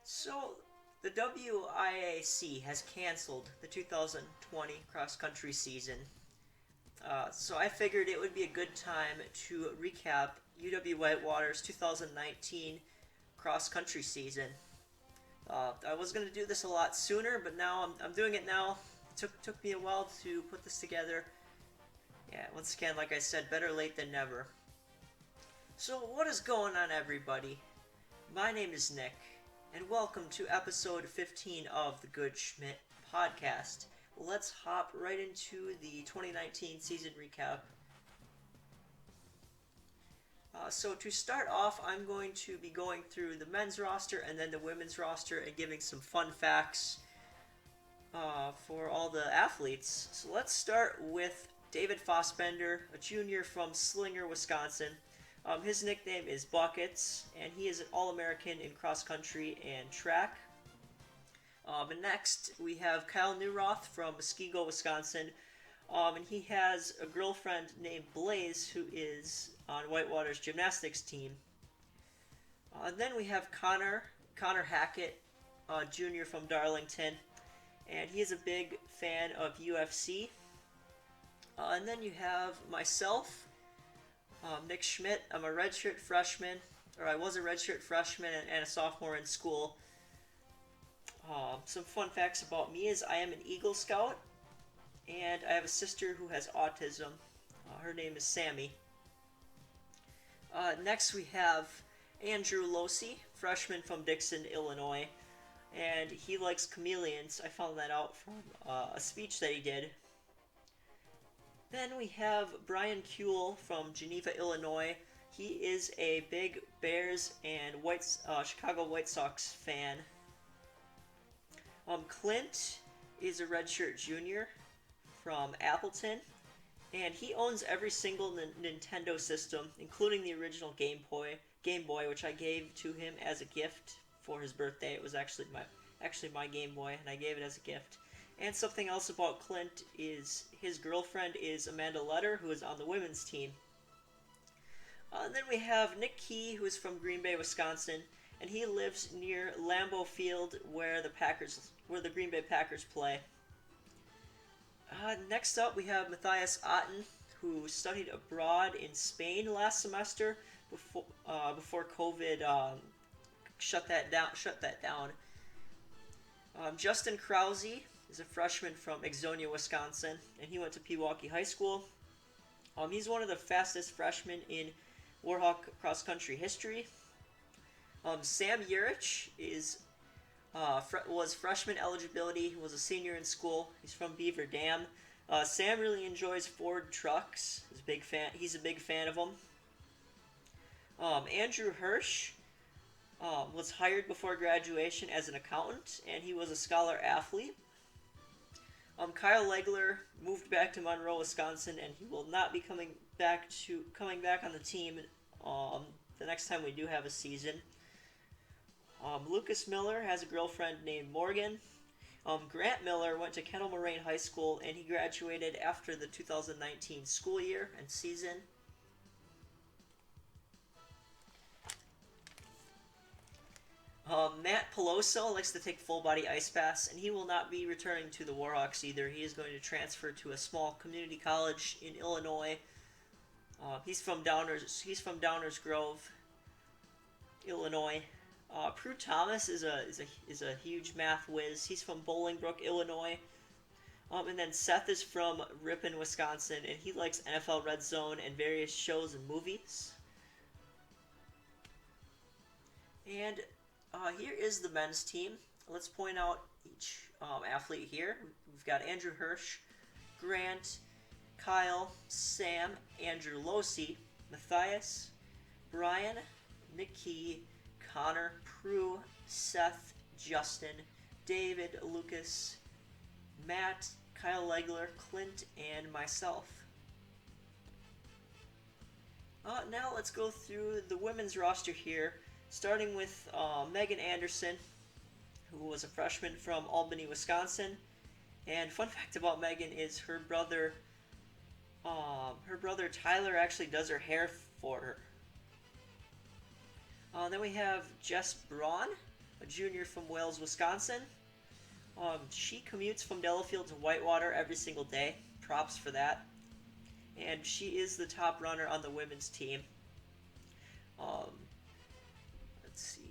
So, the WIAC has canceled the 2020 cross-country season. So I figured it would be a good time to recap UW-Whitewater's 2019 cross-country season. I was going to do this a lot sooner, but now I'm doing it now. It took me a while to put this together. Yeah, once again, like I said, better late than never. So what is going on, everybody? My name is Nick, and welcome to episode 15 of the Good Schmidt podcast. Let's hop right into the 2019 season recap. So to start off, I'm going to be going through the men's roster and then the women's roster and giving some fun facts for all the athletes. So let's start with David Fossbender, a junior from Slinger, Wisconsin. His nickname is Buckets, and he is an All-American in cross-country and track. And next, we have Kyle Newroth from Muskego, Wisconsin. And he has a girlfriend named Blaze, who is on Whitewater's gymnastics team. And then we have Connor Hackett, junior from Darlington. And he is a big fan of UFC. And then you have myself, Nick Schmidt. I'm a redshirt freshman, or I was a redshirt freshman and a sophomore in school. Some fun facts about me is I am an Eagle Scout, and I have a sister who has autism. Her name is Sammy. Next we have Andrew Losey, freshman from Dixon, Illinois, and he likes chameleons. I found that out from a speech that he did. Then we have Brian Kuehl from Geneva, Illinois. He is a big Bears and Chicago White Sox fan. Clint is a redshirt junior from Appleton, and he owns every single Nintendo system, including the original Game Boy, which I gave to him as a gift for his birthday. It was actually my Game Boy, and I gave it as a gift. And something else about Clint is his girlfriend is Amanda Letter, who is on the women's team. And then we have Nick Key, who is from Green Bay, Wisconsin, and he lives near Lambeau Field, where the Green Bay Packers play. Next up, we have Matthias Otten, who studied abroad in Spain last semester before COVID shut that down. Justin Krause is a freshman from Ixonia, Wisconsin, and he went to Pewaukee High School. He's one of the fastest freshmen in WARHAWK cross-country history. Sam Urich was freshman eligibility. He was a senior in school. He's from Beaver Dam. Sam really enjoys Ford trucks. He's a big fan of them. Andrew Hirsch was hired before graduation as an accountant, and he was a scholar athlete. Kyle Legler moved back to Monroe, Wisconsin, and he will not be coming back on the team the next time we do have a season. Lucas Miller has a girlfriend named Morgan. Grant Miller went to Kendall Moraine High School, and he graduated after the 2019 school year and season. Matt Peloso likes to take full-body ice baths, and he will not be returning to the Warhawks either. He is going to transfer to a small community college in Illinois. He's from Downers Grove, Illinois. Prue Thomas is a huge math whiz. He's from Bolingbrook, Illinois. And then Seth is from Ripon, Wisconsin, and he likes NFL Red Zone and various shows and movies. And here is the men's team. Let's point out each athlete here. We've got Andrew Hirsch, Grant, Kyle, Sam, Andrew Losey, Matthias, Brian, Nick Key, Connor, Prue, Seth, Justin, David, Lucas, Matt, Kyle Legler, Clint, and myself. Now let's go through the women's roster here, starting with Megan Anderson, who was a freshman from Albany, Wisconsin. And fun fact about Megan is her brother Tyler actually does her hair for her. Then we have Jess Braun, a junior from Wales, Wisconsin. She commutes from Delafield to Whitewater every single day. Props for that. And she is the top runner on the women's team. Um, let's see.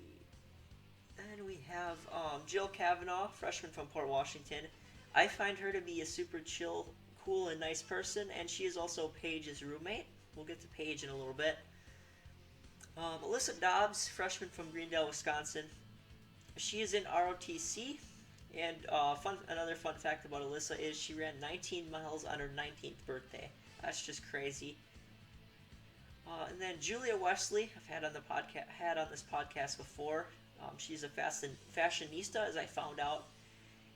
And we have Jill Kavanaugh, freshman from Port Washington. I find her to be a super chill, cool, and nice person, and she is also Paige's roommate. We'll get to Paige in a little bit. Alyssa Dobbs, freshman from Greendale, Wisconsin. She is in ROTC, and another fun fact about Alyssa is she ran 19 miles on her 19th birthday. That's just crazy. And then Julia Wesley, I've had on this podcast before. She's a fashionista, as I found out,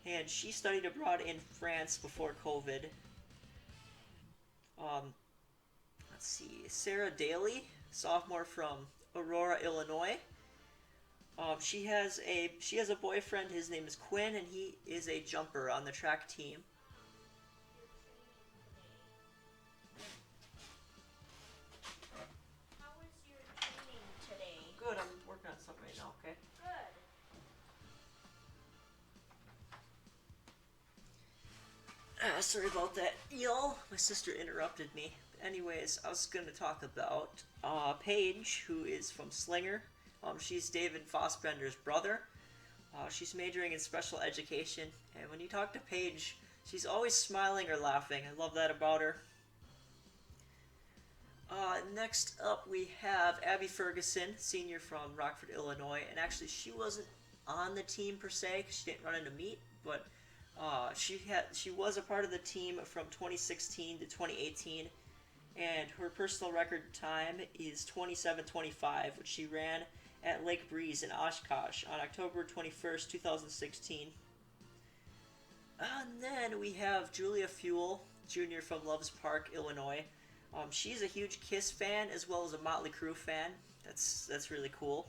and she studied abroad in France before COVID. Let's see, Sarah Daly, sophomore from Aurora, Illinois. She has a boyfriend. His name is Quinn, and he is a jumper on the track team. How was your training today? Good. I'm working on something right now. Okay. Good. Sorry about that, y'all. My sister interrupted me. Anyways, I was going to talk about Paige, who is from Slinger. She's David Fossbender's brother. She's majoring in special education, and when you talk to Paige, she's always smiling or laughing. I love that about her. Next up, we have Abby Ferguson, senior from Rockford, Illinois, and actually she wasn't on the team per se because she didn't run in a meet, but she was a part of the team from 2016 to 2018, and her personal record time is 27:25, which she ran at Lake Breeze in Oshkosh on October 21st, 2016. And then we have Julia Fuel, junior from Loves Park, Illinois. She's a huge Kiss fan as well as a Motley Crue fan. That's really cool.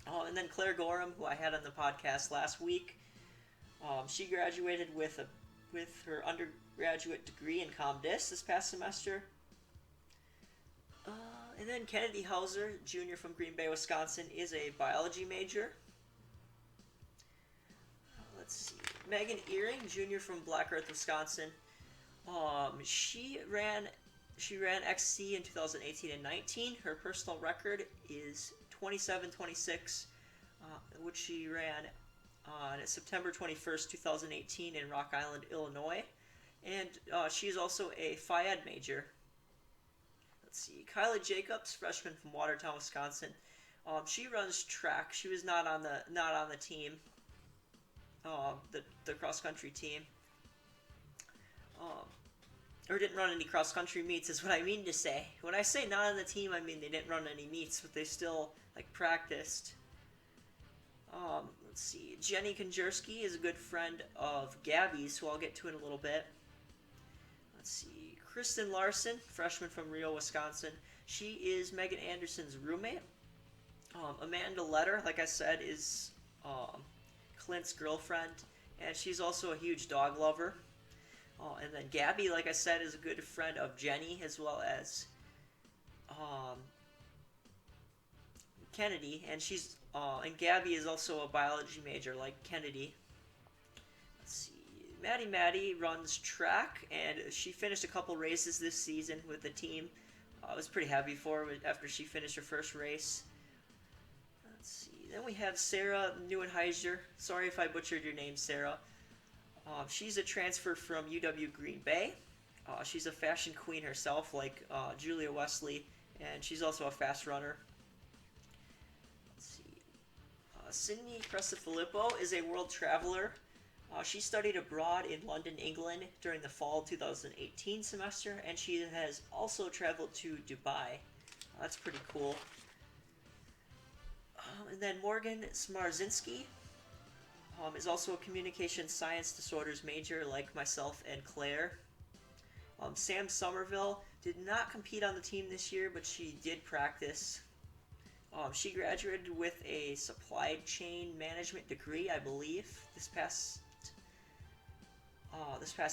And then Claire Gorham, who I had on the podcast last week. She graduated with her undergraduate degree in Comm Dis this past semester. And then Kennedy Hauser, junior from Green Bay, Wisconsin, is a biology major. Let's see. Megan Earing, junior from Black Earth, Wisconsin. She ran XC in 2018 and 19. Her personal record is 27:26, which she ran on September 21st, 2018 in Rock Island, Illinois. And she's also a Phi Ed major. Let's see, Kylie Jacobs, freshman from Watertown, Wisconsin. She runs track. She was not on the team, the cross country team, or didn't run any cross country meets. Is what I mean to say. When I say not on the team, I mean they didn't run any meets, but they still practiced. Let's see, Jenny Konjerski is a good friend of Gabby's, who I'll get to in a little bit. Let's see, Kristen Larson, freshman from Rio, Wisconsin. She is Megan Anderson's roommate. Amanda Letter, like I said, is Clint's girlfriend, and she's also a huge dog lover. And then Gabby, like I said, is a good friend of Jenny, as well as Kennedy, and Gabby is also a biology major like Kennedy. Let's see, Maddie runs track, and she finished a couple races this season with the team. I was pretty happy for her after she finished her first race. Let's see, then we have Sarah Neuenheiser. Sorry if I butchered your name, Sarah. She's a transfer from UW Green Bay. She's a fashion queen herself, like Julia Wesley, and she's also a fast runner. Let's see. Sydney Crescifilippo is a world traveler. She studied abroad in London, England during the fall 2018 semester, and she has also traveled to Dubai. That's pretty cool. And then Morgan Smarzinski is also a communication science disorders major like myself and Claire. Sam Somerville did not compete on the team this year, but she did practice. She graduated with a supply chain management degree, I believe, this past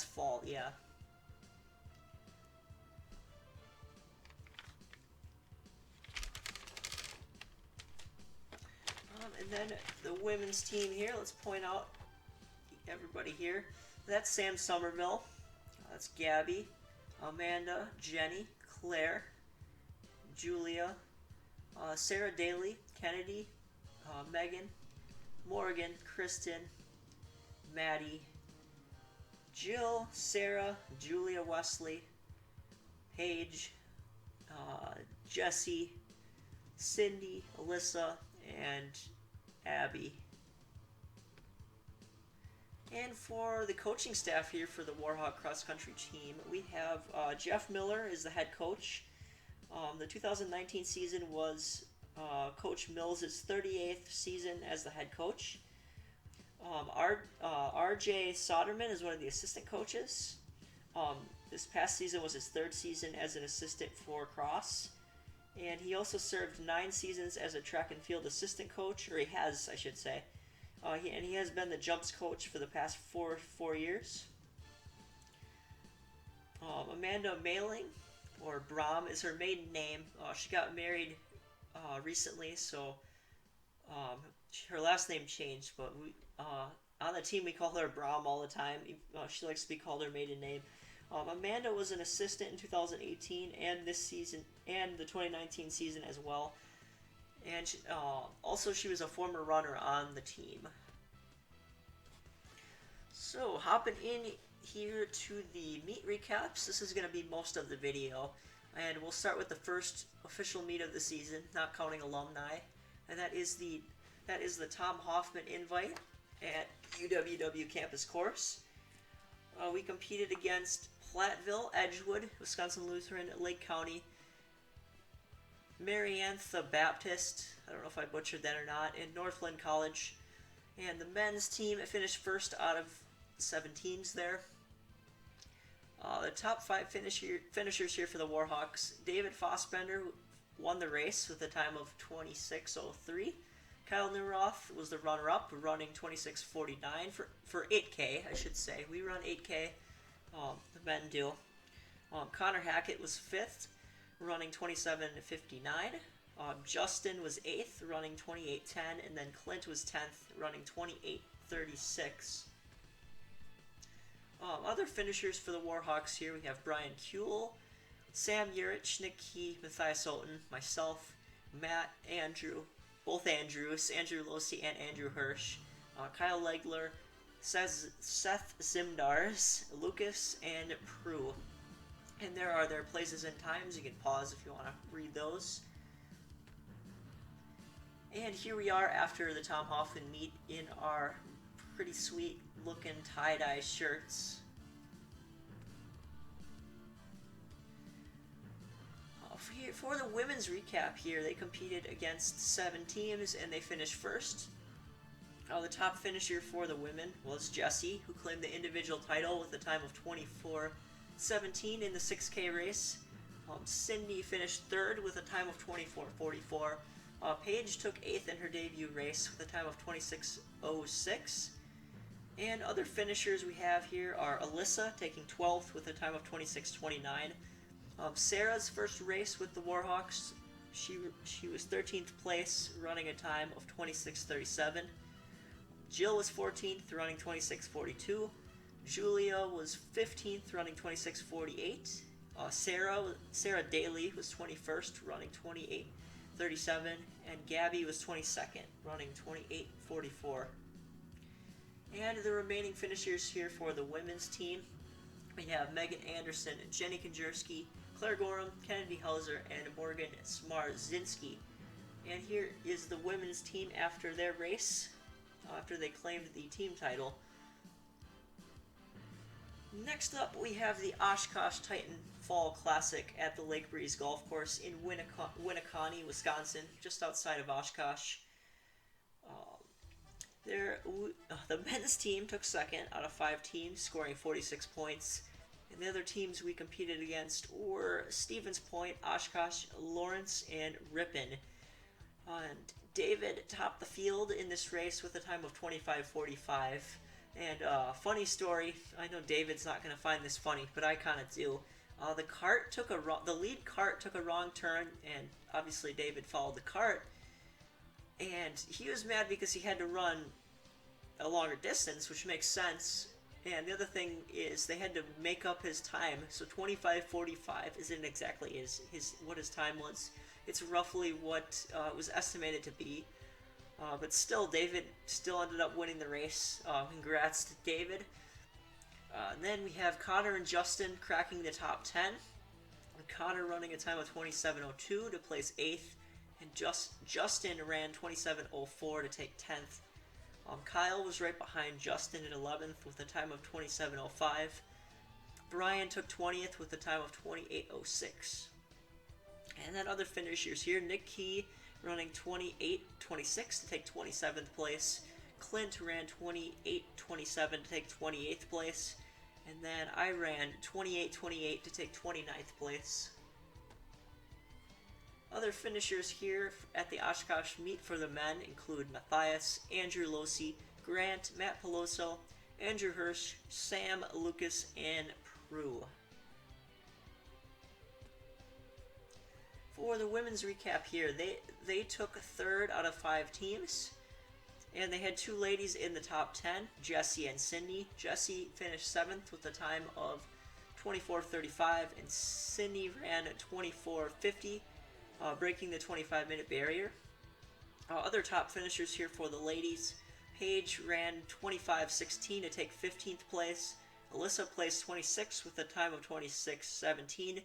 fall, yeah. And And then the women's team here, let's point out everybody here. That's Sam Somerville, that's Gabby, Amanda, Jenny, Claire, Julia, Sarah Daly, Kennedy, Megan, Morgan, Kristen, Maddie, Jill, Sarah, Julia Wesley, Paige, Jesse, Cindy, Alyssa, and Abby. And for the coaching staff here for the WARHAWK cross country team, we have Jeff Miller is the head coach. The 2019 season was Coach Mills' 38th season as the head coach. RJ Soderman is one of the assistant coaches. This past season was his third season as an assistant for cross. And he also served 9 seasons as a track and field assistant coach, or he has, I should say. He has been the jumps coach for the past four years. Amanda Mailing, or Brom, is her maiden name. She got married recently, so her last name changed, but on the team we call her Brom all the time. She likes to be called her maiden name. Amanda was an assistant in 2018 and this season, and the 2019 season as well. And also she was a former runner on the team. So hopping in here to the meet recaps, this is going to be most of the video. And we'll start with the first official meet of the season, not counting alumni. And that is the Tom Hoffman Invite at UW-EAU Campus Course. We competed against Platteville, Edgewood, Wisconsin Lutheran, Lake County, Mariantha Baptist, I don't know if I butchered that or not, and Northland College. And the men's team finished first out of 7 teams there. The top 5 finishers here for the Warhawks: David Fossbender won the race with a time of 26:03. Kyle Neuroth was the runner-up, running 26:49 for 8K, I should say. We run 8K, the men do. Connor Hackett was 5th, running 27:59. Justin was 8th, running 28:10, and then Clint was 10th, running 28:36. Other finishers for the Warhawks here, we have Brian Kuehl, Sam Urich, Nick Key, Matthias Oten, myself, Matt, Andrew, both Andrews, Andrew Losey and Andrew Hirsch, Kyle Legler, Seth Zimdars, Lucas, and Prue. And there are their places and times. You can pause if you want to read those. And here we are after the Tom Hoffman meet in our pretty sweet looking tie-dye shirts. For the women's recap here, they competed against 7 teams and they finished first. The top finisher for the women was Jessie, who claimed the individual title with a time of 24:17 in the 6K race. Cindy finished 3rd with a time of 24:44. Paige took 8th in her debut race with a time of 26:06. And other finishers we have here are Alyssa taking 12th with a time of 26:29. Sarah's first race with the Warhawks, she was 13th place, running a time of 26:37. Jill was 14th, running 26:42. Julia was 15th, running 26:48. Sarah Daly was 21st, running 28:37, and Gabby was 22nd, running 28:44. And the remaining finishers here for the women's team, we have Megan Anderson, Jenny Konjerski, Claire Gorham, Kennedy Hauser, and Morgan Smarzinski. And here is the women's team after their race, after they claimed the team title. Next up, we have the OSHKOSH TITANFALL Classic at the Lake Breeze Golf Course in WINNECONNE, Wisconsin, just outside of Oshkosh. The men's team took 2nd out of 5 teams, scoring 46 points. And the other teams we competed against were Stevens Point, Oshkosh, Lawrence, and Ripon. And David topped the field in this race with a time of 25:45. And funny story, I know David's not going to find this funny, but I kind of do. The lead cart took a wrong turn, and obviously David followed the cart. and he was mad because he had to run a longer distance, which makes sense. And the other thing is they had to make up his time, so 25:45 isn't exactly what his time was. It's roughly what it was estimated to be. But still, David still ended up winning the race. Congrats to David. And then we have Connor and Justin cracking the top 10. Connor running a time of 27:02 to place 8th, and Justin ran 27:04 to take 10th. Kyle was right behind Justin at 11th with a time of 27:05. Brian took 20th with a time of 28:06. And then other finishers here, Nick Key running 28:26 to take 27th place. Clint ran 28:27 to take 28th place. And then I ran 28:28 to take 29th place. Other finishers here at the Oshkosh meet for the men include Matthias, Andrew Losi, Grant, Matt Peloso, Andrew Hirsch, Sam, Lucas, and Prue. For the women's recap here, they took 3rd out of 5 teams, and they had 2 ladies in the top 10, Jessie and Cindy. Jessie finished 7th with a time of 24:35, and Cindy ran 24:50, breaking the 25-minute barrier. Other top finishers here for the ladies, Paige ran 25:16 to take 15th place. Alyssa placed 26th with a time of 26:17.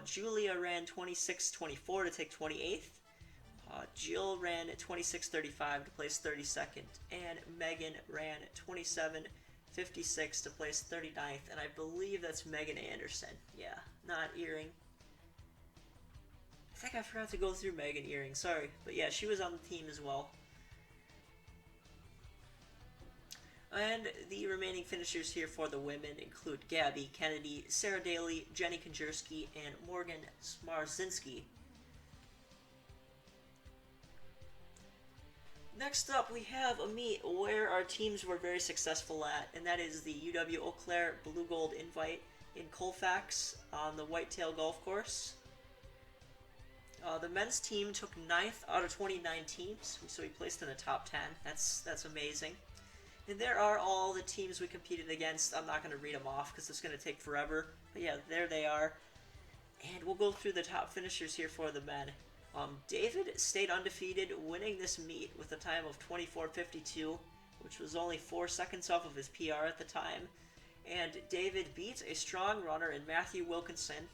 Julia ran 26:24 to take 28th. Jill ran 26:35 to place 32nd. And Megan ran 27:56 to place 39th. And I believe that's Megan Anderson. Yeah, not Earring. I think I forgot to go through Megan Earring, sorry. But yeah, she was on the team as well. And the remaining finishers here for the women include Gabby Kennedy, Sarah Daly, Jenny Konjerski, and Morgan Smarzinski. Next up, we have a meet where our teams were very successful at, and that is the UW-Eau Claire BLUGOLD Invite in Colfax on the Whitetail Golf Course. The men's team took 9th out of 29 teams, so we placed in the top 10. That's amazing. And there are all the teams we competed against. I'm not going to read them off because it's going to take forever. But yeah, there they are. And we'll go through the top finishers here for the men. David stayed undefeated, winning this meet with a time of 24:52, which was only 4 seconds off of his PR at the time. And David beat a strong runner in Matthew Wilkinson,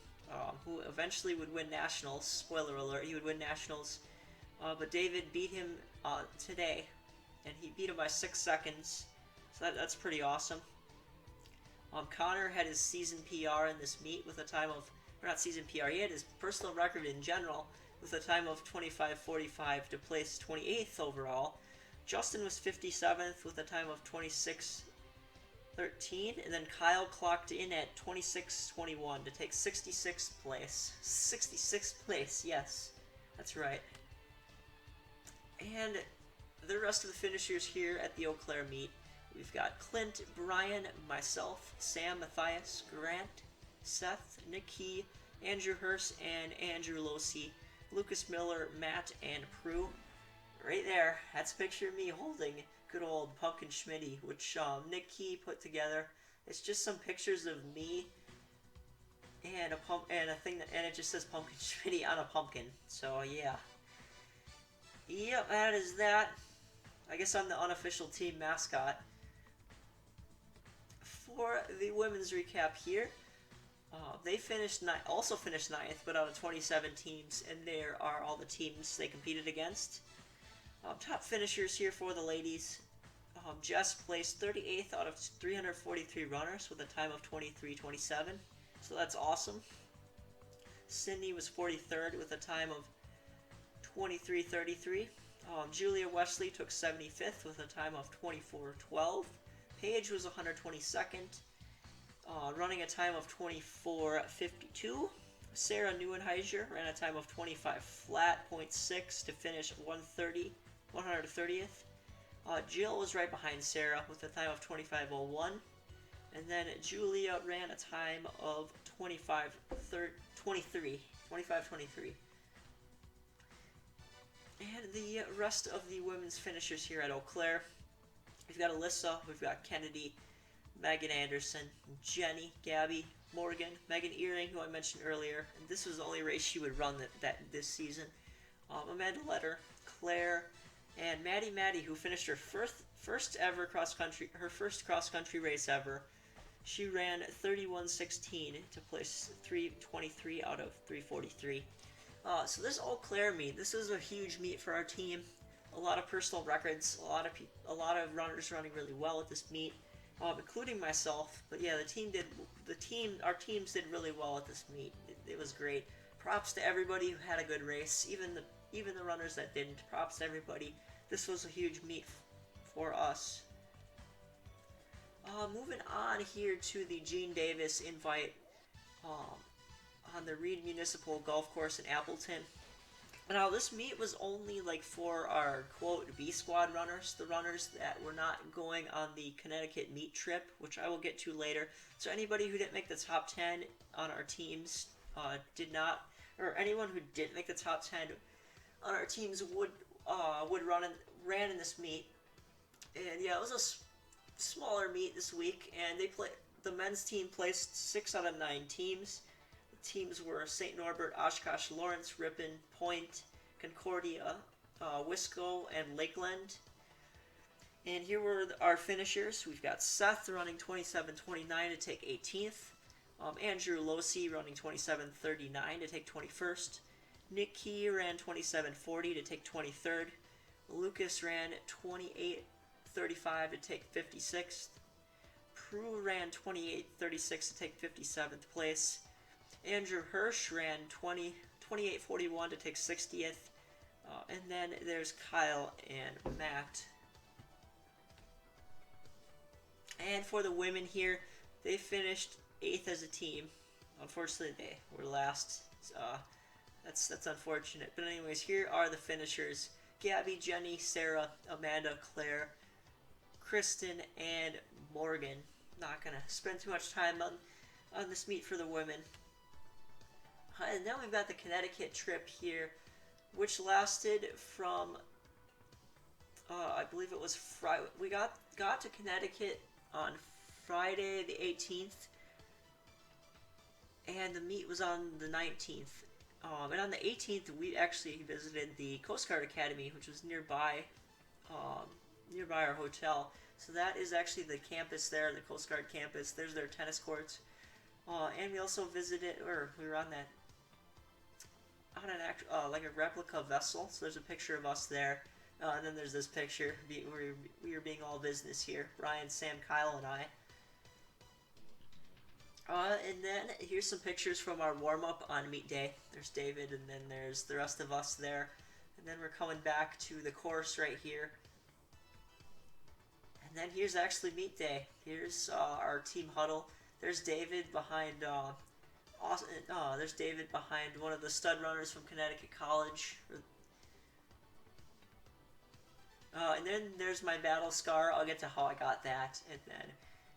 who eventually would win nationals. Spoiler alert, he would win nationals. But David beat him today, and he beat him by 6 seconds, so that's pretty awesome. Connor had his season PR in this meet with a time of, or not season PR, he had his personal record in general with a time of 25:45 to place 28th overall. Justin was 57th with a time of 26:13, and then Kyle clocked in at 26:21 to take 66th place. 66th place, yes, that's right. And the rest of the finishers here at the Eau Claire meet, we've got Clint, Brian, myself, Sam, Matthias, Grant, Seth, Nikki, Andrew Hirsch, and Andrew Losi, Lucas Miller, Matt, and Prue. Right there, that's a picture of me holding good old Pumpkin Schmitty, which Nick Key put together. It's just some pictures of me and a thing and it just says Pumpkin Schmitty on a pumpkin. So yeah. Yep, that is that. I guess I'm the unofficial team mascot. For the women's recap here, they also finished 9th, but out of 27 teams, and there are all the teams they competed against. Top finishers here for the ladies. Jess placed 38th out of 343 runners with a time of 23:27, so that's awesome. Cindy was 43rd with a time of 23:33. Julia Wesley took 75th with a time of 24:12. Paige was 122nd, running a time of 24:52. Sarah Neuenheiser ran a time of 25 flat, 0.6 to finish 130th. Jill was right behind Sarah with a time of 25:01. And then Julia ran a time of 25:23. And the rest of the women's finishers here at Eau Claire, we've got Alyssa, we've got Kennedy, Megan Anderson, Jenny, Gabby, Morgan, Megan Earring, who I mentioned earlier, and this was the only race she would run this season. Amanda Letter, Claire, and Maddie, who finished her first cross country race ever. She ran 31:16 to place 323 out of 343. So this Eau Claire meet, this is a huge meet for our team. A lot of personal records, a lot of runners running really well at this meet, including myself. But yeah, our teams did really well at this meet. It was great. Props to everybody who had a good race, even the runners that didn't. Props to everybody. This was a huge meet for us. Moving on here to the Gene Davis Invite on the Reed Municipal Golf Course in Appleton. Now, this meet was only like for our quote B squad runners, the runners that were not going on the Connecticut meet trip, which I will get to later. So anybody who didn't make the top 10 on our teams anyone who didn't make the top 10 on our teams ran in this meet. And yeah, it was a smaller meet this week, and the men's team placed 6 out of 9 teams. Teams were St. Norbert, Oshkosh, Lawrence, Ripon, Point, Concordia, Wisco, and Lakeland. And here were our finishers. We've got Seth running 27:29 to take 18th. Andrew Losey running 27:39 to take 21st. Nick Key ran 27:40 to take 23rd. Lucas ran 28:35 to take 56th. Prue ran 28:36 to take 57th place. Andrew Hirsch ran 28:41 to take 60th. And then there's Kyle and Matt. And for the women here, they finished 8th as a team. Unfortunately, they were last. That's unfortunate. But anyways, here are the finishers. Gabby, Jenny, Sarah, Amanda, Claire, Kristen, and Morgan. Not going to spend too much time on this meet for the women. And then we've got the Connecticut trip here, which lasted from, I believe it was Friday. We got to Connecticut on Friday the 18th, and the meet was on the 19th. And on the 18th, we actually visited the Coast Guard Academy, which was nearby our hotel. So that is actually the campus there, the Coast Guard campus. There's their tennis courts. And we also we were on like a replica vessel. So there's a picture of us there. And then there's this picture where we were being all business here. Ryan, Sam, Kyle, and I. And then here's some pictures from our warm-up on meet day. There's David, and then there's the rest of us there. And then we're coming back to the course right here. And then here's actually meet day. Here's our team huddle. There's David behind there's David behind one of the stud runners from Connecticut College. And then there's my battle scar. I'll get to how I got that. And then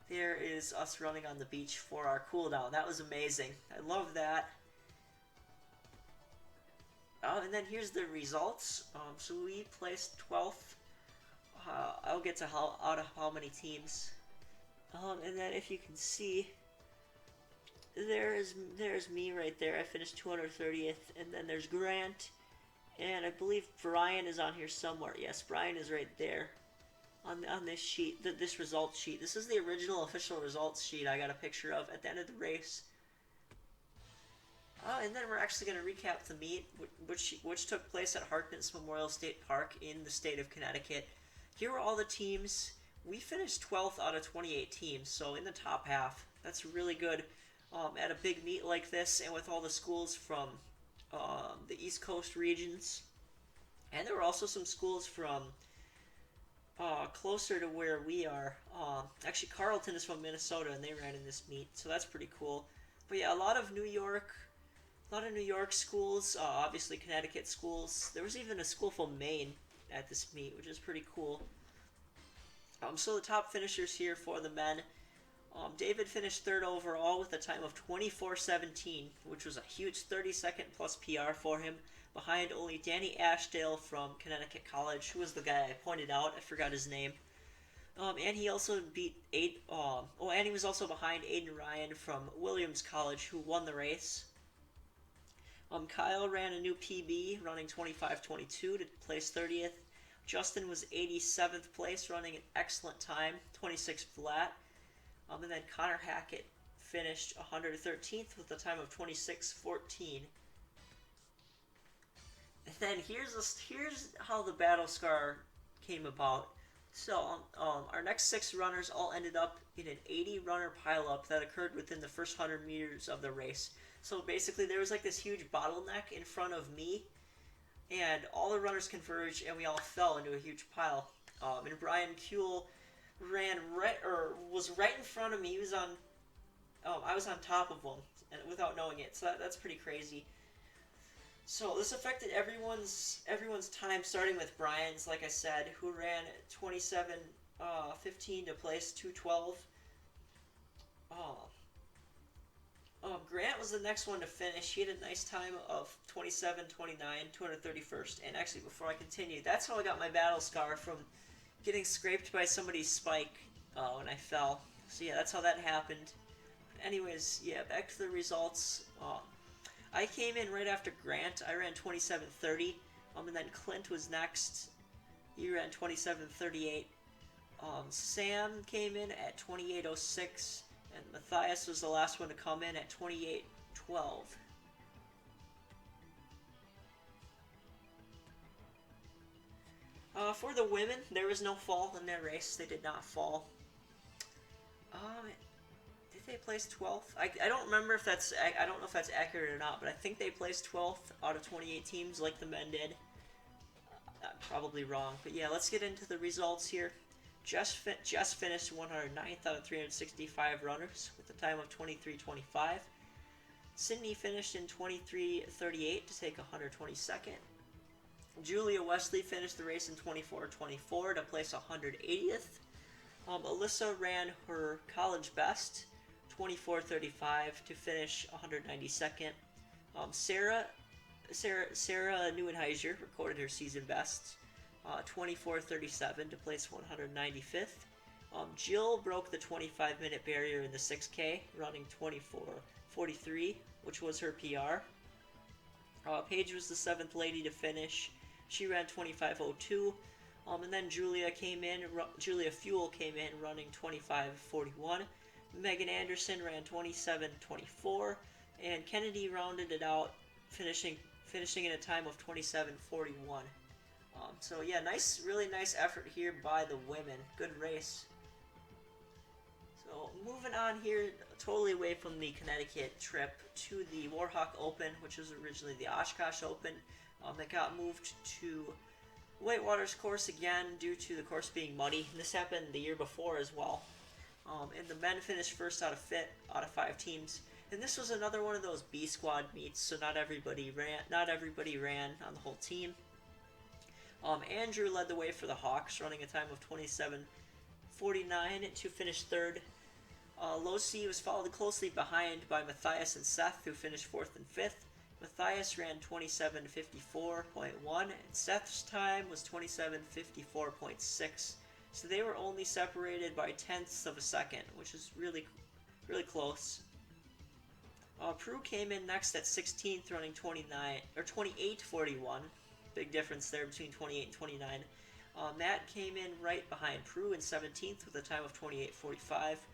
there is us running on the beach for our cool down. That was amazing. I love that. And then here's the results. So we placed 12th. I'll get to out of how many teams. And then if you can see, there's me right there. I finished 230th. And then there's Grant. And I believe Brian is on here somewhere. Yes, Brian is right there on this sheet, this results sheet. This is the original official results sheet I got a picture of at the end of the race. And then we're actually going to recap the meet, which took place at Harkness Memorial State Park in the state of Connecticut. Here are all the teams. We finished 12th out of 28 teams, so in the top half. That's really good at a big meet like this, and with all the schools from the East Coast regions. And there were also some schools from closer to where we are. Actually, Carleton is from Minnesota, and they ran in this meet, so that's pretty cool. But yeah, a lot of New York schools, obviously Connecticut schools. There was even a school from Maine at this meet, which is pretty cool. So the top finishers here for the men. David finished 3rd overall with a time of 24:17, which was a huge 30-second plus PR for him. behind only Danny Ashdale from Connecticut College, who was the guy I pointed out. I forgot his name. And he also beat and he was also behind Aiden Ryan from Williams College, who won the race. Kyle ran a new PB, running 25:22 to place 30th. Justin was 87th place, running an excellent time, 26 flat. And then Connor Hackett finished 113th with a time of 26:14. And then here's how the battle scar came about. So our next 6 runners all ended up in an 80-runner pileup that occurred within the first 100 meters of the race. So basically, there was like this huge bottleneck in front of me, and all the runners converged, and we all fell into a huge pile. And Brian Kuehl was right in front of me. He was on, I was on top of him, and without knowing it. So that's pretty crazy. So this affected everyone's time, starting with Brian's, like I said, who ran 27:15 to place 212. Grant was the next one to finish. He had a nice time of 27:29, 231st. And actually, before I continue, that's how I got my battle scar, from getting scraped by somebody's spike when I fell. So yeah, that's how that happened. Anyways, yeah, back to the results. I came in right after Grant. I ran 27:30. And then Clint was next. He ran 27:38. Sam came in at 28:06. And Matthias was the last one to come in at 28:12. For the women, there was no fall in their race. They did not fall. Did they place 12th? I don't remember if that's, I don't know if that's accurate or not, but I think they placed 12th out of 28 teams like the men did. I'm probably wrong, but yeah, let's get into the results here. Jess finished 109th out of 365 runners with a time of 23:25. Sydney finished in 23:38 to take 122nd. Julia Wesley finished the race in 24:24 to place 180th. Alyssa ran her college best, 24:35 to finish 192nd. Sarah Neuenheiser recorded her season best, 24:37 to place 195th. Jill broke the 25-minute barrier in the 6K, running 24:43, which was her PR. Paige was the 7th lady to finish. She ran 25:02. And then Julia Fuel came in running 25:41. Megan Anderson ran 27:24, and Kennedy rounded it out, finishing in a time of 27:41. So yeah, really nice effort here by the women. Good race. So moving on here, totally away from the Connecticut trip to the WARHAWK Open, which was originally the OSHKOSH Open. That got moved to Whitewater's course again due to the course being muddy. And this happened the year before as well. And the men finished first out of 5 teams. And this was another one of those B squad meets, so not everybody ran on the whole team. Andrew led the way for the Hawks, running a time of 27:49 to finish 3rd. Losi was followed closely behind by Matthias and Seth, who finished 4th and 5th. Matthias ran 27:54.1, and Seth's time was 27:54.6. So they were only separated by tenths of a second, which is really, really close. Prue came in next at 16th, running 28:41. Big difference there between 28 and 29. Matt came in right behind Prue in 17th with a time of 28:45.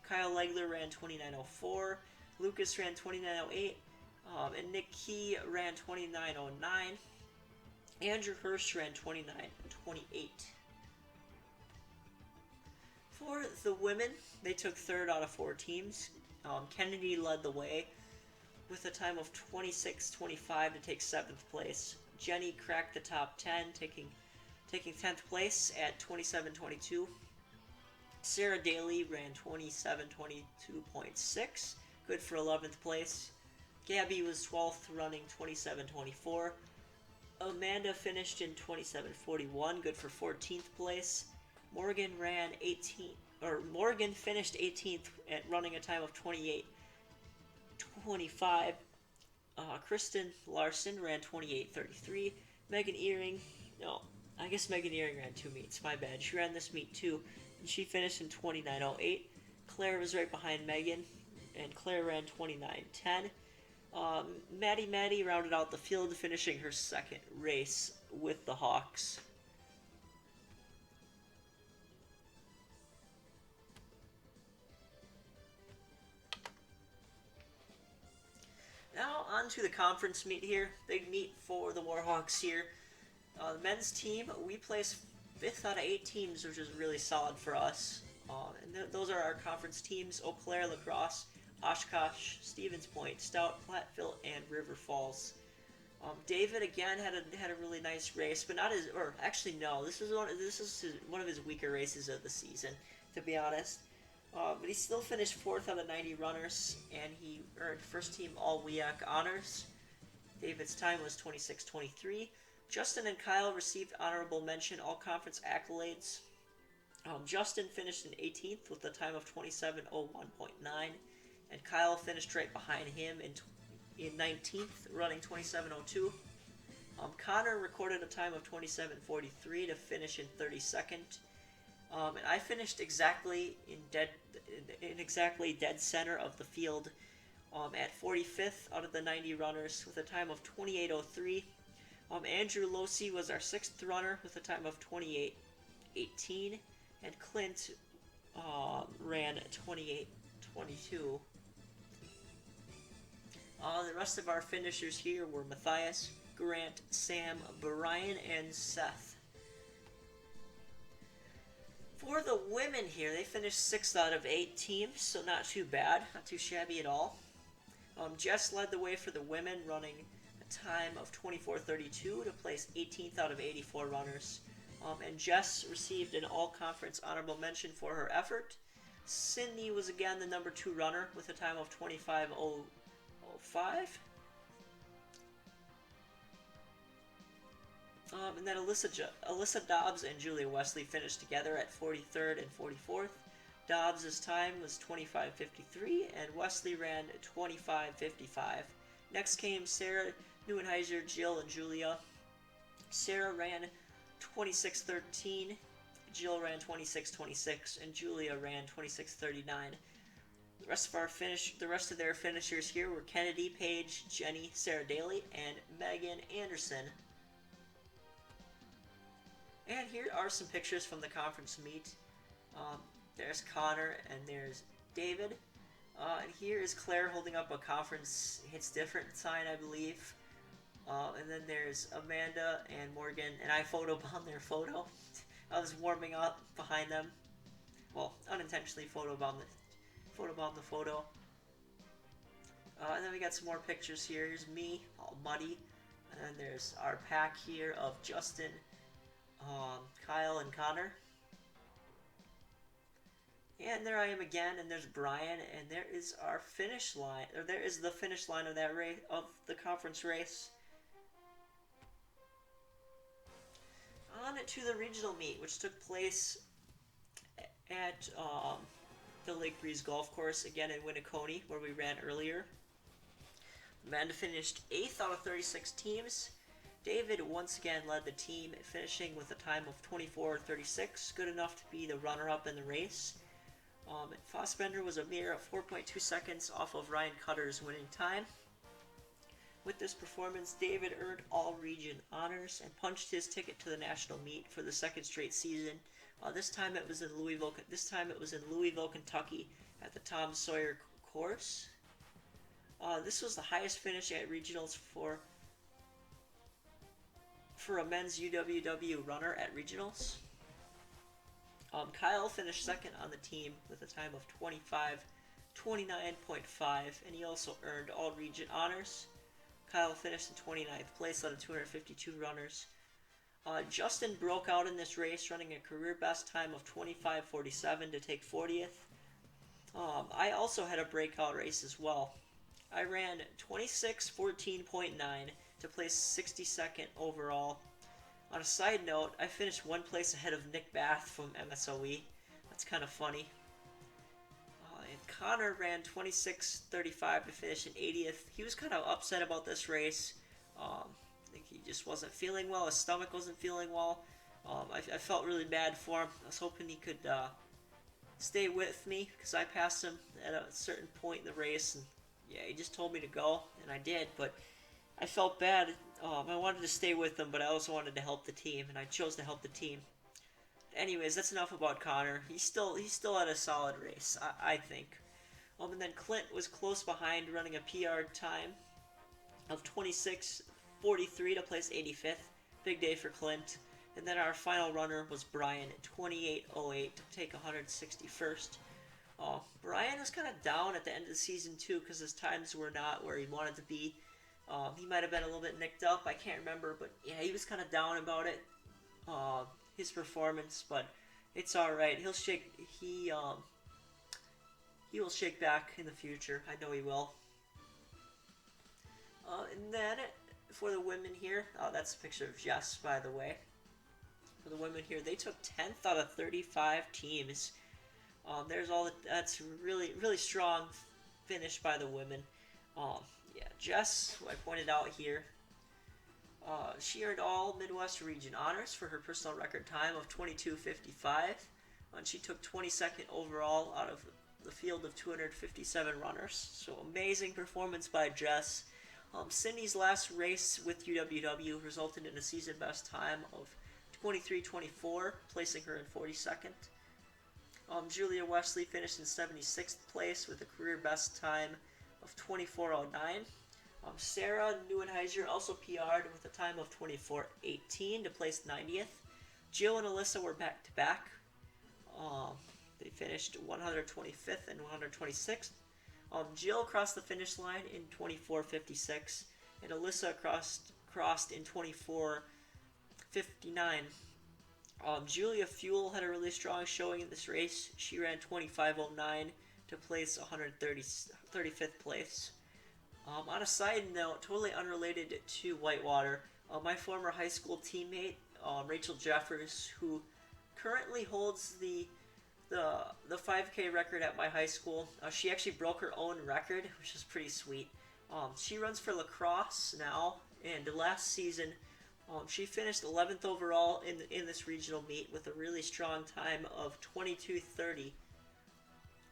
Kyle Legler ran 29:04. Lucas ran 29:08. And Nick Key ran 29:09. Andrew Hirsch ran 29:28. For the women, they took 3rd out of 4 teams. Kennedy led the way with a time of 26:25 to take 7th place. Jenny cracked the top 10, taking 10th place at 27:22. Sarah Daly ran 27:22.6, good for 11th place. Gabby was 12th, running 27:24. Amanda finished in 27:41, good for 14th place. Morgan finished 18th at running a time of 28:25. Kristen Larson ran 28:33. Megan Earing, no, I guess Megan Earing ran 2 meets. My bad. She ran this meet too, and she finished in 29:08. Claire was right behind Megan, and Claire ran 29:10. Maddie rounded out the field, finishing her second race with the Hawks. Now on to the conference meet here. Big meet for the Warhawks here. The men's team, we placed 5th out of 8 teams, which is really solid for us. Those are our conference teams: Eau Claire, La Crosse, Oshkosh, Stevens Point, Stout, Platteville, and River Falls. David again had a really nice race, but not his. Or actually, no, this is one of his weaker races of the season, to be honest. But he still finished 4th out of 90 runners, and he earned first team All WHITETAIL honors. David's time was 26:23. Justin and Kyle received honorable mention all conference accolades. Justin finished in 18th with a time of 27:01.9, and Kyle finished right behind him in 19th, running 27:02. Connor recorded a time of 27:43 to finish in 32nd. And I finished exactly dead center of the field, at 45th out of the 90 runners with a time of 28:03. Andrew Losey was our 6th runner with a time of 28:18, and Clint ran 28:22. The rest of our finishers here were Matthias, Grant, Sam, Brian, and Seth. For the women here, they finished 6th out of 8 teams, so not too bad, not too shabby at all. Jess led the way for the women, running a time of 24:32 to place 18th out of 84 runners. And Jess received an all-conference honorable mention for her effort. Sydney was again the number 2 runner with a time of 25:05. And then Alyssa Dobbs and Julia Wesley finished together at 43rd and 44th. Dobbs' time was 25:53, and Wesley ran 25:55. Next came Sarah Neuenheiser, Jill, and Julia. Sarah ran 26:13, Jill ran 26:26, and Julia ran 26:39. The rest of their finishers here were Kennedy, Paige, Jenny, Sarah Daly, and Megan Anderson. And here are some pictures from the conference meet. There's Connor and there's David. And here is Claire holding up a conference hits different sign, I believe. And then there's Amanda and Morgan, and I photobombed their photo. I was warming up behind them. Well, unintentionally photobombed the photo. And then we got some more pictures here. Here's me, all muddy. And then there's our pack here of Justin, Kyle, and Connor. And there I am again, and there's Brian, and there is our finish line, or there is the finish line of that race, of the conference race. On to the regional meet, which took place at the Lake Breeze Golf Course, again in WINNECONNE, where we ran earlier. Men finished 8th out of 36 teams. David once again led the team, finishing with a time of 24:36, good enough to be the runner-up in the race. Fossbender was a mere 4.2 seconds off of Ryan Cutter's winning time. With this performance, David earned all-region honors and punched his ticket to the national meet for the second straight season. This time it was in Louisville, Kentucky, at the Tom Sawyer course. This was the highest finish at regionals for a men's UW-EAU runner at regionals. Kyle finished second on the team with a time of 25:29.5, and he also earned all-region honors. Kyle finished in 29th place out of 252 runners. Justin broke out in this race, running a career best time of 25:47 to take 40th. I also had a breakout race as well. I ran 26:14.9 to place 62nd overall. On a side note, I finished one place ahead of Nick Bath from MSOE. That's kind of funny. And Connor ran 26:35 to finish in 80th. He was kind of upset about this race. I think he just wasn't feeling well. His stomach wasn't feeling well. I felt really bad for him. I was hoping he could stay with me because I passed him at a certain point in the race. And yeah, he just told me to go, and I did. But I felt bad. I wanted to stay with him, but I also wanted to help the team, and I chose to help the team. Anyways, that's enough about Connor. He's still had a solid race, I think. And then Clint was close behind, running a PR time of 26:43 to place 85th. Big day for Clint. And then our final runner was Brian at 28:08 to take 161st. Brian was kind of down at the end of the season too because his times were not where he wanted to be. He might have been a little bit nicked up. I can't remember, but yeah, he was kind of down about it. His performance, but it's all right. He will shake back in the future. I know he will. And then for the women here, that's a picture of Jess, by the way. For the women here, they took 10th out of 35 teams. That's really strong finish by the women. Yeah, Jess, who I pointed out here. She earned all Midwest Region honors for her personal record time of 22:55, and she took 22nd overall out of the field of 257 runners. So amazing performance by Jess. Cindy's last race with UW-EAU resulted in a season best time of 23:24, placing her in 42nd. Julia Wesley finished in 76th place with a career best time of 24:09. Sarah Neuenheiser also PR'd with a time of 24:18 to place 90th. Jill and Alyssa were back-to-back. They finished 125th and 126th. Jill crossed the finish line in 24:56, and Alyssa crossed in 24:59. Julia Fuel had a really strong showing in this race. She ran 25:09 to place 135th place. On a side note, totally unrelated to Whitewater, my former high school teammate, Rachel Jeffers, who currently holds the 5K record at my high school, she actually broke her own record, which is pretty sweet. She runs for lacrosse now, and last season, she finished 11th overall in this regional meet with a really strong time of 22:30.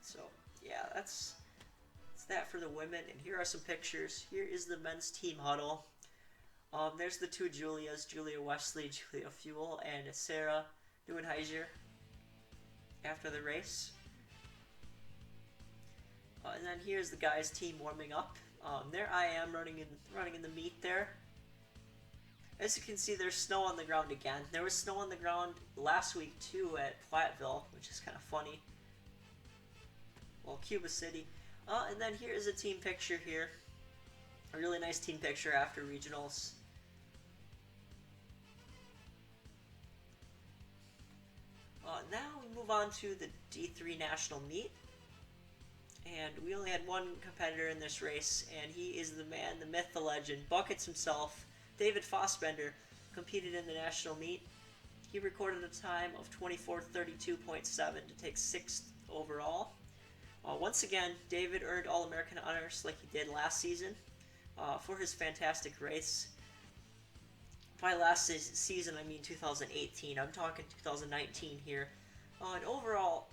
So yeah, that's that for the women, and here are some pictures. Here is the men's team huddle. There's the two Julias, Julia Wesley, Julia Fuel, and Sarah Neuenheiser after the race. And then here's the guys' team warming up. There I am running in the meet there. As you can see, there's snow on the ground again. There was snow on the ground last week too at Platteville, which is kind of funny. Well, Cuba City. And then here is a team picture here. A really nice team picture after regionals. Now we move on to the D3 national meet. And we only had one competitor in this race, and he is the man, the myth, the legend, Buckets himself. David Fossbender competed in the national meet. He recorded a time of 24:32.7 to take 6th overall. Once again, David earned All-American honors like he did last season for his fantastic race. By last season, I mean 2018. I'm talking 2019 here. And overall,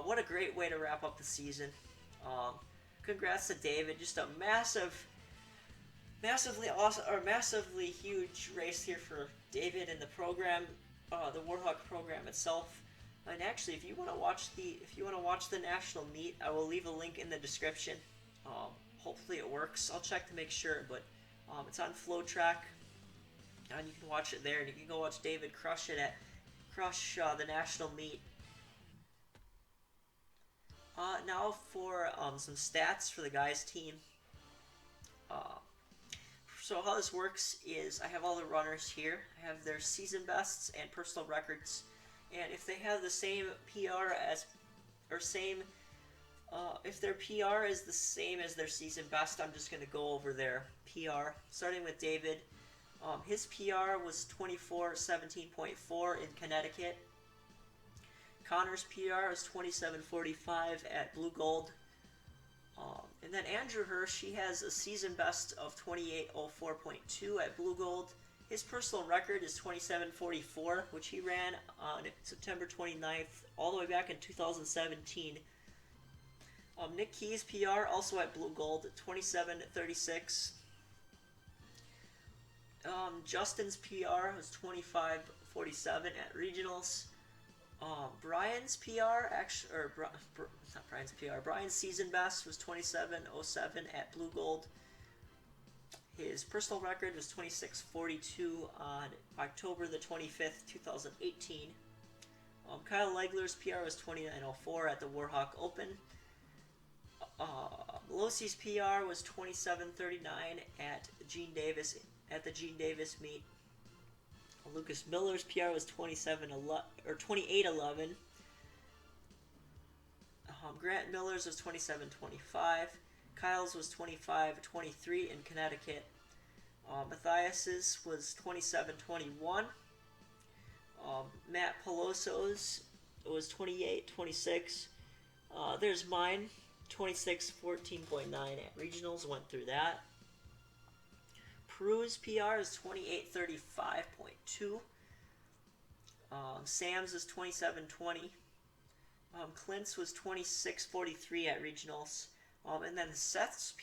what a great way to wrap up the season. Congrats to David. Just a massively awesome, or massively huge race here for David and the program, the WARHAWK program itself. And actually, if you want to watch the national meet, I will leave a link in the description. Hopefully it works. I'll check to make sure, but it's on FlowTrack, and you can watch it there. And you can go watch David crush the national meet. Now for some stats for the guys' team. So how this works is I have all the runners here. I have their season bests and personal records, and if they have the same PR if their PR is the same as their season best, I'm just going to go over their PR. Starting with David, his PR was 24:17.4 in Connecticut. Connor's PR was 27:45 at BLUGOLD. And then Andrew Hirsch, he has a season best of 28:04.2 at Blue Gold. His personal record is 27:44, which he ran on September 29th, all the way back in 2017. Nick Key's PR, also at Blue Gold, 27:36. Justin's PR was 25:47 at regionals. Brian's PR, not Brian's PR, Brian's season best was 27:07 at Blue Gold. His personal record was 26:42 on October the 25th, 2018. Kyle Legler's PR was 29:04 at the WARHAWK Open. Melosi's PR was 27:39 at the Gene Davis meet. Lucas Miller's PR was 28:11. Grant Miller's was 27:25. Kyle's was 25:23 in Connecticut. Matthias's was 27:21. Matt Peloso's was 28:26. There's mine, 26:14.9 at regionals. Went through that. Peru's PR is 28:35.2. Sam's is 27:20. Clint's was 26:43 at regionals. And then Seth's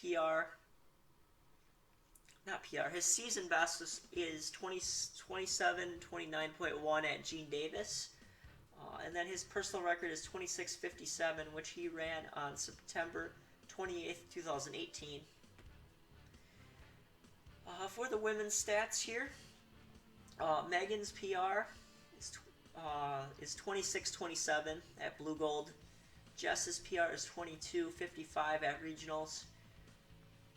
his season best is 27:29.1 at Gene Davis. And then his personal record is 26:57, which he ran on September 28th, 2018. For the women's stats here, Megan's PR is 26:27 at Blue Gold. Jess's PR is 22:55 at regionals.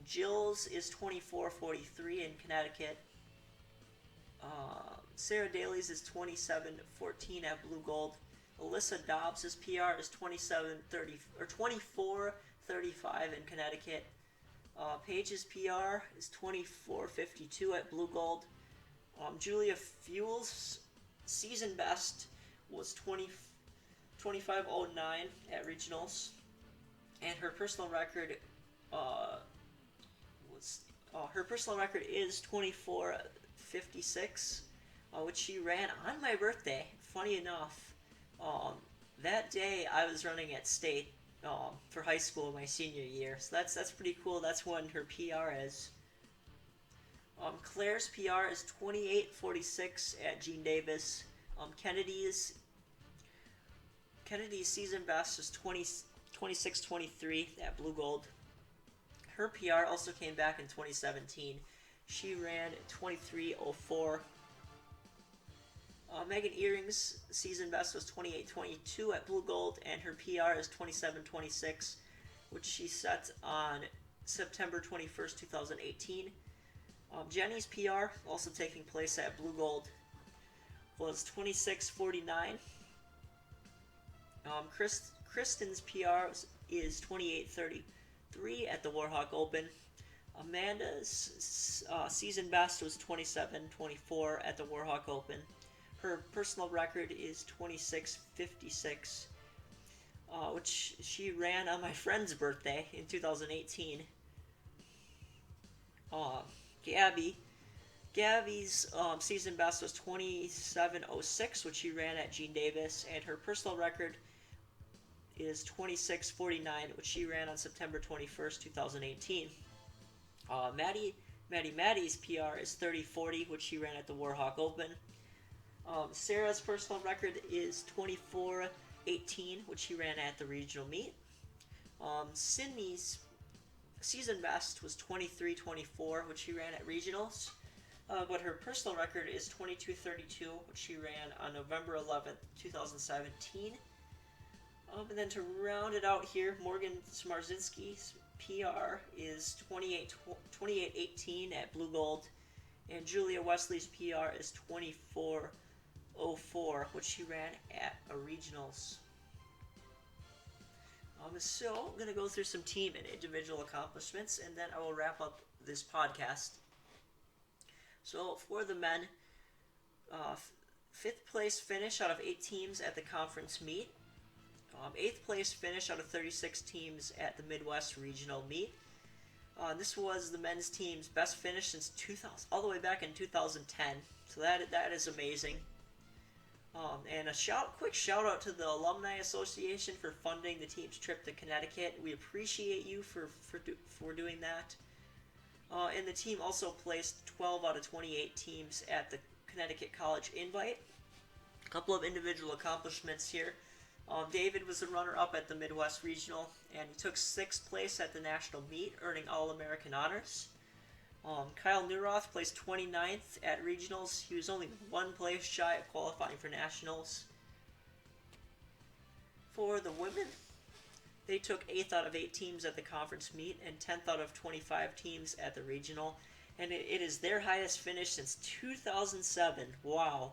Jill's is 24:43 in Connecticut. Sarah Daly's is 27:14 at Blue Gold. Alyssa Dobbs' PR is 24:35 in Connecticut. Paige's PR is 24:52 at Blue Gold. Julia Fuel's season best was 25:09 at regionals, and her personal record is 24:56, which she ran on my birthday. Funny enough, that day I was running at state for high school my senior year, so that's pretty cool. That's when her PR is. Claire's PR is 28:46 at Gene Davis. Kennedy's season best is 26:23 at Blue Gold. Her PR also came back in 2017. She ran 23:04. Megan Earring's season best was 28:22 at Blue Gold, and her PR is 27:26, which she set on September 21st, 2018. Jenny's PR, also taking place at Blue Gold, was 26:49. Kristen's PR is 28:33 at the WARHAWK Open. Amanda's season best was 27:24 at the WARHAWK Open. Her personal record is 26:56, which she ran on my friend's birthday in 2018. Gabby's season best was 27:06, which she ran at Gene Davis, and her personal record is 26:49, which she ran on September 21st, 2018. Maddie's PR is 30:40, which she ran at the WARHAWK Open. Sarah's personal record is 24:18, which she ran at the regional meet. Sydney's season best was 23:24, which she ran at regionals. But her personal record is 22:32, which she ran on November 11th, 2017. And then to round it out here, Morgan Smarzinski's PR is 28:18 at Blue Gold, and Julia Wesley's PR is 24:04, which she ran at a regionals. So I'm going to go through some team and individual accomplishments, and then I will wrap up this podcast. So for the men, 5th place finish out of 8 teams at the conference meet. 8th place finish out of 36 teams at the Midwest Regional Meet. This was the men's team's best finish since 2000, all the way back in 2010. So that is amazing. And a quick shout out to the Alumni Association for funding the team's trip to Connecticut. We appreciate you for doing that. And the team also placed 12 out of 28 teams at the Connecticut College Invite. A couple of individual accomplishments here. David was the runner-up at the Midwest Regional, and he took 6th place at the National Meet, earning All-American honors. Kyle Neuroth placed 29th at Regionals. He was only 1 place shy of qualifying for Nationals. For the women, they took 8th out of 8 teams at the conference meet and 10th out of 25 teams at the regional. And it is their highest finish since 2007. Wow.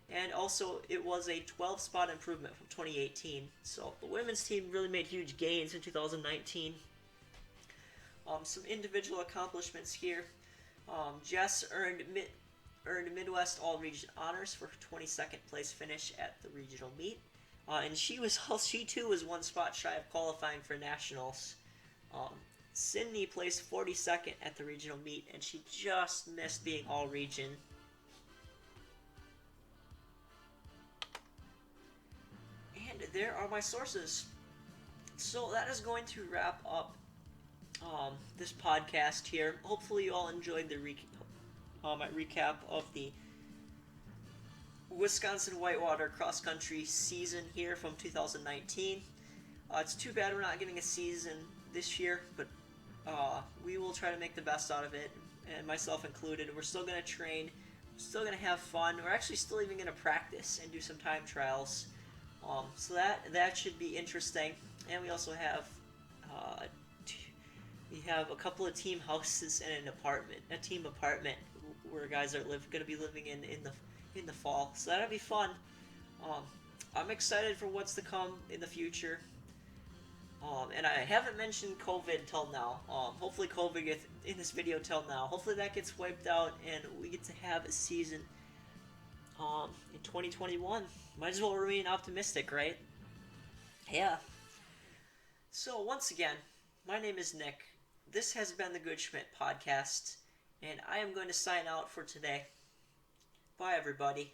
And also, it was a 12-spot improvement from 2018. So the women's team really made huge gains in 2019. Some individual accomplishments here. Jess earned Midwest All-Region honors for her 22nd place finish at the regional meet. And she too was 1 spot shy of qualifying for nationals. Sydney placed 42nd at the regional meet, and she just missed being all-region. And there are my sources. So that is going to wrap up this podcast here. Hopefully you all enjoyed the my recap of the Wisconsin-Whitewater cross-country season here from 2019. It's too bad we're not getting a season this year, but we will try to make the best out of it, and myself included. We're still going to train, we're still going to have fun. We're actually still even going to practice and do some time trials. So that should be interesting. And we also have a couple of team houses and a team apartment where guys are going to be living in the fall. So that'll be fun. I'm excited for what's to come in the future. And I haven't mentioned COVID till now. Hopefully COVID gets in this video till now. Hopefully that gets wiped out and we get to have a season in 2021. Might as well remain optimistic, right? Yeah. So once again, my name is Nick. This has been the Good Schmidt Podcast, and I am going to sign out for today. Bye, everybody.